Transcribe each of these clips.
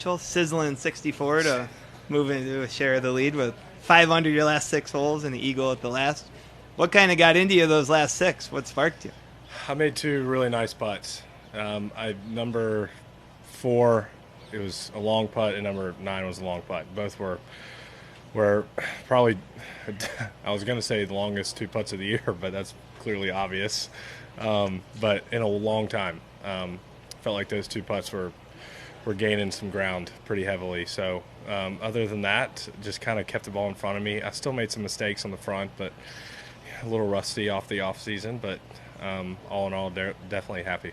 Sizzling 64 to move into a share of the lead with 5 under your last 6 holes and the eagle at the last. What kind of got into you those last 6? What sparked you? I made 2 really nice putts. Number 4, it was a long putt, and number 9 was a long putt. Both were probably, I was going to say the longest 2 putts of the year, but that's clearly obvious. But in a long time, felt like those 2 putts were gaining some ground pretty heavily. So other than that, just kind of kept the ball in front of me. I still made some mistakes on the front, but a little rusty off the off season. But all in all, definitely happy.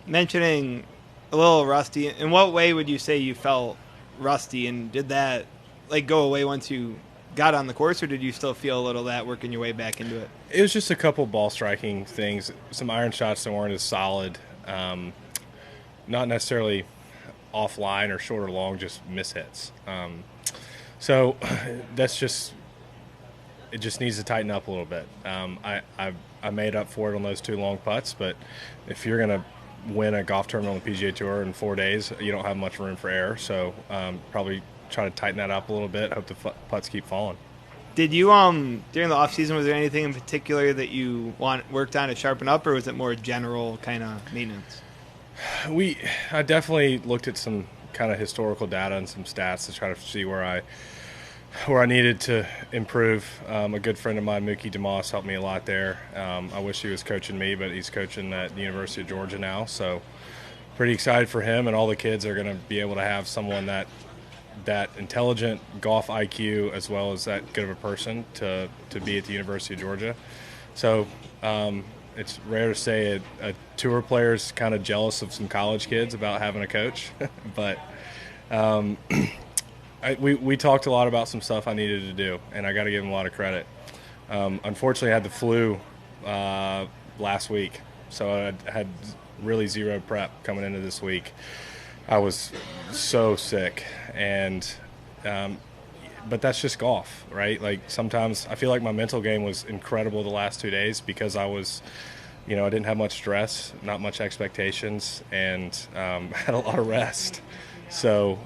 Mentioning a little rusty, in what way would you say you felt rusty, and did that go away once you got on the course, or did you still feel a little of that working your way back into it? It was just a couple ball striking things, some iron shots that weren't as solid, not necessarily offline or short or long, just mishits. So that's just, it just needs to tighten up a little bit. I made up for it on those 2 long putts, but if you're going to win a golf tournament on the PGA Tour in 4 days, you don't have much room for error. So probably try to tighten that up a little bit. Hope the putts keep falling. Did you, during the off season, was there anything in particular that you worked on to sharpen up, or was it more general kind of maintenance? I definitely looked at some kind of historical data and some stats to try to see where I needed to improve. A good friend of mine, Mookie DeMoss, helped me a lot there. I wish he was coaching me, but he's coaching at the University of Georgia now, so pretty excited for him, and all the kids are going to be able to have someone that intelligent golf IQ as well as that good of a person to be at the University of Georgia. So it's rare to say a tour player's kind of jealous of some college kids about having a coach, but we talked a lot about some stuff I needed to do, and I got to give him a lot of credit. Unfortunately, I had the flu last week, so I had really zero prep coming into this week. I was so sick, and but that's just golf, right? Like, sometimes I feel like my mental game was incredible the last 2 days because I was, I didn't have much stress, not much expectations, and had a lot of rest. So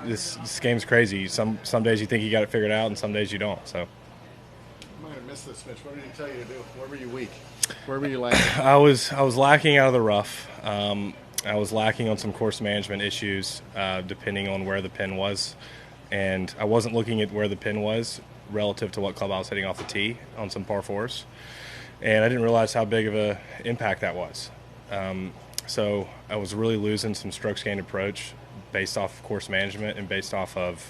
this game's crazy. Some days you think you got it figured out, and some days you don't. So. You might have missed this, Mitch. What did he tell you to do? Where were you weak? Where were you lacking? I was lacking out of the rough. I was lacking on some course management issues, depending on where the pin was, and I wasn't looking at where the pin was relative to what club I was hitting off the tee on some par 4s, and I didn't realize how big of an impact that was. So I was really losing some strokes gained approach based off course management and based off of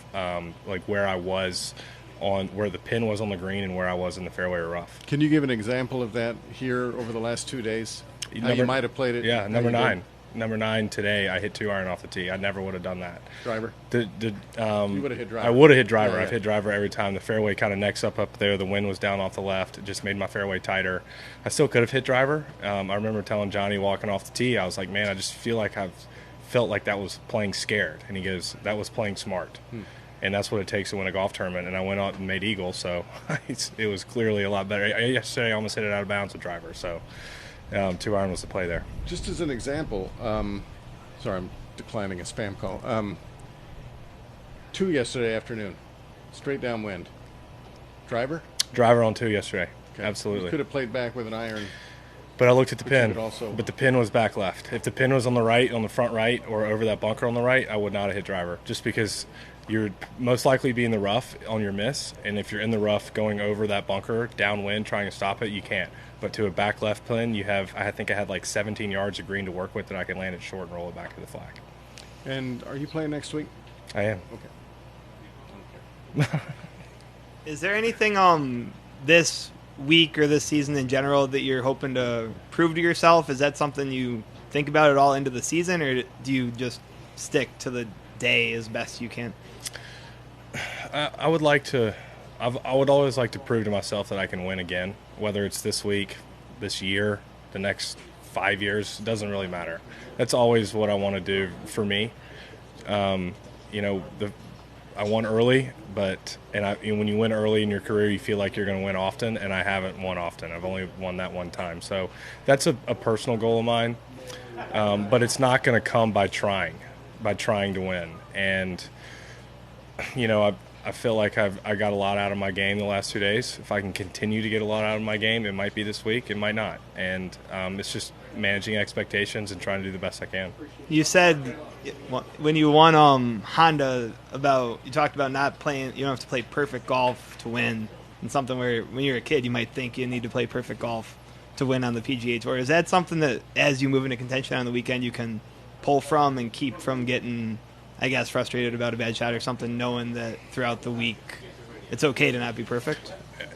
where I was on where the pin was on the green and where I was in the fairway or rough. Can you give an example of that here over the last 2 days? How you might have played it? Yeah, number 9. Number 9 today, I hit 2 iron off the tee. I never would have done that. Driver? You would have hit driver. I would have hit driver. Yeah. I've hit driver every time. The fairway kind of necks up there. The wind was down off the left. It just made my fairway tighter. I still could have hit driver. I remember telling Johnny walking off the tee, I was like, man, I just feel like I've felt like that was playing scared. And he goes, that was playing smart. And that's what it takes to win a golf tournament. And I went out and made eagle, so it was clearly a lot better. Yesterday I almost hit it out of bounds with driver, so 2 iron was the play there. Just as an example, sorry, I'm declining a spam call. 2 yesterday afternoon, straight downwind. Driver? Driver on 2 yesterday. Okay. Absolutely. You could have played back with an iron. But I looked at the pin, also... but the pin was back left. If the pin was on the right, on the front right, or over that bunker on the right, I would not have hit driver, just because you're most likely be in the rough on your miss, and if you're in the rough going over that bunker, downwind, trying to stop it, you can't. But to a back left pin, I think I had like 17 yards of green to work with that I could land it short and roll it back to the flag. And are you playing next week? I am. Okay. Is there anything this week or this season in general that you're hoping to prove to yourself? Is that something you think about at all into the season, or do you just stick to the day as best you can? I would always like to prove to myself that I can win again, whether it's this week, this year, the next 5 years. It doesn't really matter. That's always what I want to do for me. I won early, and when you win early in your career, you feel like you're going to win often, and I haven't won often. I've only won that one time. So that's a personal goal of mine, but it's not going to come by trying. by trying to win. And I feel like I got a lot out of my game the last 2 days. If I can continue to get a lot out of my game, it might be this week, it might not. And it's just managing expectations and trying to do the best I can. You said when you won Honda you talked about not playing. You don't have to play perfect golf to win. And something where when you're a kid, you might think you need to play perfect golf to win on the PGA Tour. Is that something that, as you move into contention on the weekend, you can pull from and keep from getting, I guess, frustrated about a bad shot or something, knowing that throughout the week it's okay to not be perfect?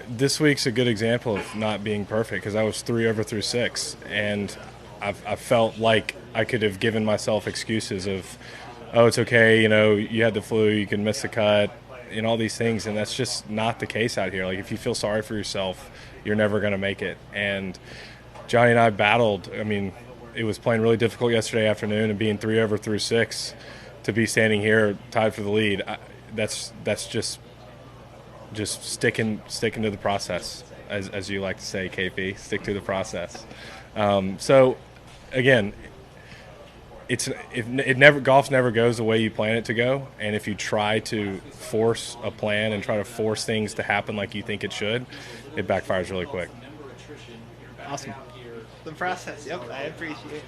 This week's a good example of not being perfect because I was 3 over through 6, and I felt like I could have given myself excuses of, oh, it's okay, you had the flu, you can miss the cut, and all these things, and that's just not the case out here. Like, if you feel sorry for yourself, you're never going to make it. And Johnny and I battled. I mean, it was playing really difficult yesterday afternoon, and being 3 over through 6 to be standing here tied for the lead, that's just sticking to the process, as you like to say, KP, stick to the process. So again, golf never goes the way you plan it to go, and if you try to force a plan and try to force things to happen like you think it should, it backfires really quick. Awesome. The process. Yep, I appreciate it.